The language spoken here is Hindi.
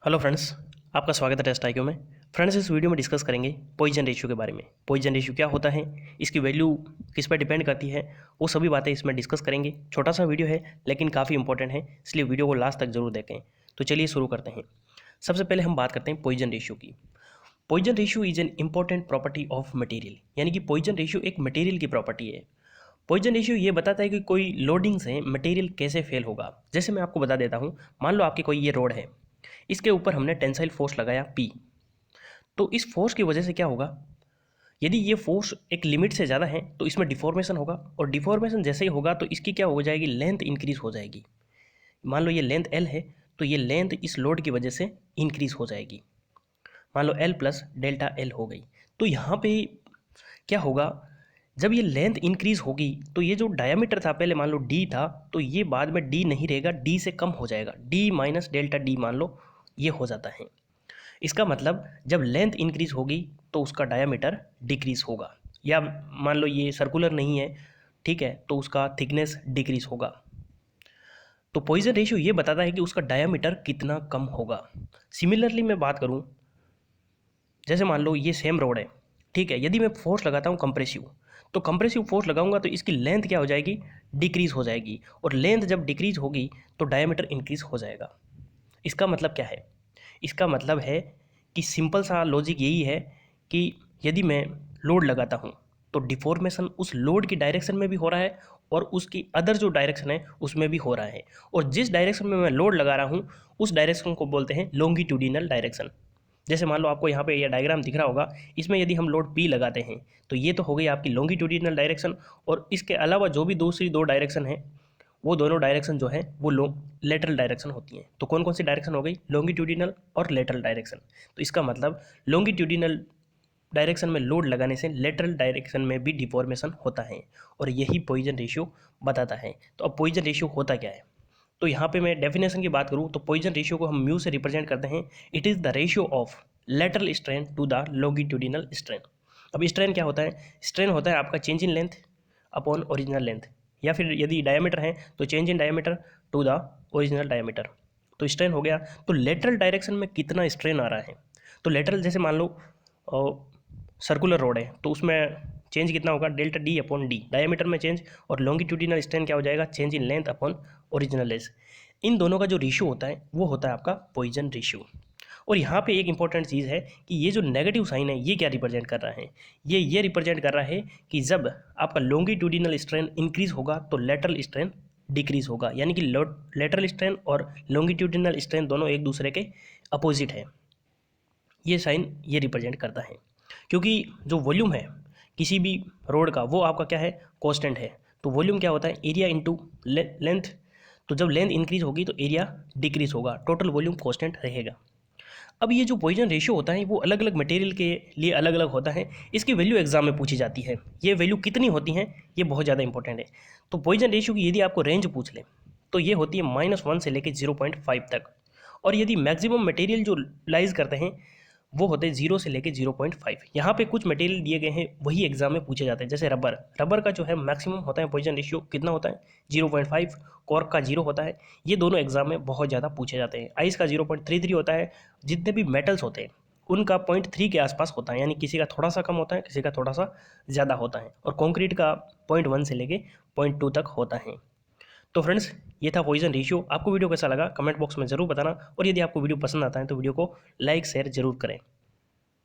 हेलो फ्रेंड्स, आपका स्वागत है टेस्ट आईक्यू में। फ्रेंड्स, इस वीडियो में डिस्कस करेंगे पॉइजन रेशियो के बारे में। पॉइजन रेशियो क्या होता है, इसकी वैल्यू किस पर डिपेंड करती है, वो सभी बातें इसमें डिस्कस करेंगे। छोटा सा वीडियो है लेकिन काफ़ी इंपॉर्टेंट है, इसलिए वीडियो को लास्ट तक जरूर देखें। तो चलिए शुरू करते हैं। सबसे पहले हम बात करते हैं पॉइजन रेशियो की। Poisson ratio is an important property of material, यानी कि पॉइजन रेशियो एक मटेरियल की प्रॉपर्टी है। पॉइजन रेशियो ये बताता है कि कोई लोडिंग से मटेरियल कैसे फेल होगा। जैसे मैं आपको बता देता हूँ, मान लो आपकी कोई ये रोड है, इसके ऊपर हमने टेंसाइल फोर्स लगाया P। तो इस फोर्स की वजह से क्या होगा, यदि ये फोर्स एक लिमिट से ज़्यादा है तो इसमें डिफॉर्मेशन होगा, और डिफॉर्मेशन जैसे ही होगा तो इसकी क्या हो जाएगी, लेंथ इंक्रीज हो जाएगी। मान लो ये लेंथ L है, तो ये लेंथ इस लोड की वजह से इंक्रीज हो जाएगी। मान लो L प्लस डेल्टा L हो गई। तो यहाँ पे क्या होगा, जब ये लेंथ इंक्रीज होगी तो ये जो डायमीटर था, पहले मान लो D था, तो ये बाद में D नहीं रहेगा, D से कम हो जाएगा, D माइनस डेल्टा D मान लो ये हो जाता है। इसका मतलब जब लेंथ इंक्रीज होगी तो उसका डायमीटर डिक्रीज होगा, या मान लो ये सर्कुलर नहीं है, ठीक है, तो उसका थिकनेस डिक्रीज होगा। तो पॉइजन रेशियो ये बताता है कि उसका डायमीटर कितना कम होगा। सिमिलरली मैं बात करूं, जैसे मान लो ये सेम रोड है, ठीक है, यदि मैं फोर्स लगाता हूँ कंप्रेसिव, तो कंप्रेसिव फोर्स लगाऊंगा तो इसकी लेंथ क्या हो जाएगी, डिक्रीज हो जाएगी, और लेंथ जब डिक्रीज होगी तो डायमीटर इंक्रीज हो जाएगा। इसका मतलब क्या है, इसका मतलब है कि सिंपल सा लॉजिक यही है कि यदि मैं लोड लगाता हूँ तो डिफॉर्मेशन उस लोड की डायरेक्शन में भी हो रहा है और उसकी अदर जो डायरेक्शन है उसमें भी हो रहा है, और जिस डायरेक्शन में मैं लोड लगा रहा हूँ उस डायरेक्शन को बोलते हैं लॉन्गिट्यूडिनल डायरेक्शन। जैसे मान लो आपको यहाँ पे ये डायग्राम दिख रहा होगा, इसमें यदि हम लोड P लगाते हैं तो ये तो हो गई आपकी लॉन्गिट्यूडिनल डायरेक्शन, और इसके अलावा जो भी दूसरी दो डायरेक्शन है वो दोनों डायरेक्शन जो है वो लेटरल डायरेक्शन होती हैं। तो कौन कौन सी डायरेक्शन हो गई, लॉन्गिट्यूडिनल और लेटरल डायरेक्शन। तो इसका मतलब लॉन्गिट्यूडिनल डायरेक्शन में लोड लगाने से लेटरल डायरेक्शन में भी डिफॉर्मेशन होता है, और यही पॉइजन रेशियो बताता है। तो अब पॉइजन रेशियो होता क्या है, तो यहाँ पे मैं डेफिनेशन की बात करूँ तो पॉइजन रेशियो को हम म्यू से रिप्रेजेंट करते हैं। It is the ratio of lateral strain to the longitudinal strain. अब स्ट्रेन क्या होता है, स्ट्रेन होता है आपका change in length upon original length, या फिर यदि डायमीटर है तो change in diameter to the original diameter. तो स्ट्रेन हो गया, तो लेटरल डायरेक्शन में कितना स्ट्रेन आ रहा है, तो लेटरल जैसे मान लो सर्कुलर रोड है तो उसमें चेंज कितना होगा, delta D upon D, diameter में चेंज, और लॉन्गिट्यूडिनल स्ट्रेन क्या हो जाएगा, change in length upon original length. इन दोनों का जो रेशियो होता है वो होता है आपका पॉइजन रेशियो। और यहाँ पे एक इंपॉर्टेंट चीज़ है कि ये जो नेगेटिव साइन है ये क्या रिप्रेजेंट कर रहा है, ये रिप्रेजेंट कर रहा है कि जब आपका लॉन्गिट्यूडिनल स्ट्रेन इंक्रीज होगा तो लेटरल स्ट्रेन डिक्रीज होगा, यानी कि लेटरल स्ट्रेन और लॉन्गिट्यूडिनल स्ट्रेन दोनों एक दूसरे के अपोजिट है। ये साइन ये रिप्रेजेंट करता है, क्योंकि जो वॉल्यूम है किसी भी रोड का वो आपका क्या है, कांस्टेंट है। तो वॉल्यूम क्या होता है, एरिया इंटू लेंथ। तो जब लेंथ इंक्रीज होगी तो एरिया डिक्रीज होगा, टोटल वॉल्यूम कांस्टेंट रहेगा। अब ये जो पॉइजन रेशियो होता है वो अलग अलग मटेरियल के लिए अलग अलग होता है, इसकी वैल्यू एग्जाम में पूछी जाती है। ये वैल्यू कितनी होती हैं ये बहुत ज़्यादा इंपॉर्टेंट है। तो पॉइजन रेशियो की यदि आपको रेंज पूछ ले तो ये होती है -1 से लेकर 0.5 तक, और यदि मैक्सिमम मटेरियल जो लाइज करते हैं वो होते हैं 0 से लेकर 0.5। यहाँ पे कुछ मटेरियल दिए गए हैं वही एग्जाम में पूछे जाते हैं, जैसे रबर, रबर का जो है मैक्सिमम होता है पॉइजन रेशियो कितना होता है, 0.5। कॉर्क का 0 होता है, ये दोनों एग्जाम में बहुत ज़्यादा पूछे जाते हैं। आइस का 0.33 होता है। जितने भी मेटल्स होते हैं उनका 0.3 के आसपास होता है, यानी किसी का थोड़ा सा कम होता है, किसी का थोड़ा सा ज़्यादा होता है, और कॉन्क्रीट का 0.1 से लेके 0.2 तक होता है। तो फ्रेंड्स, ये था पॉइजन रेशियो। आपको वीडियो कैसा लगा कमेंट बॉक्स में ज़रूर बताना, और यदि आपको वीडियो पसंद आता है तो वीडियो को लाइक शेयर जरूर करें।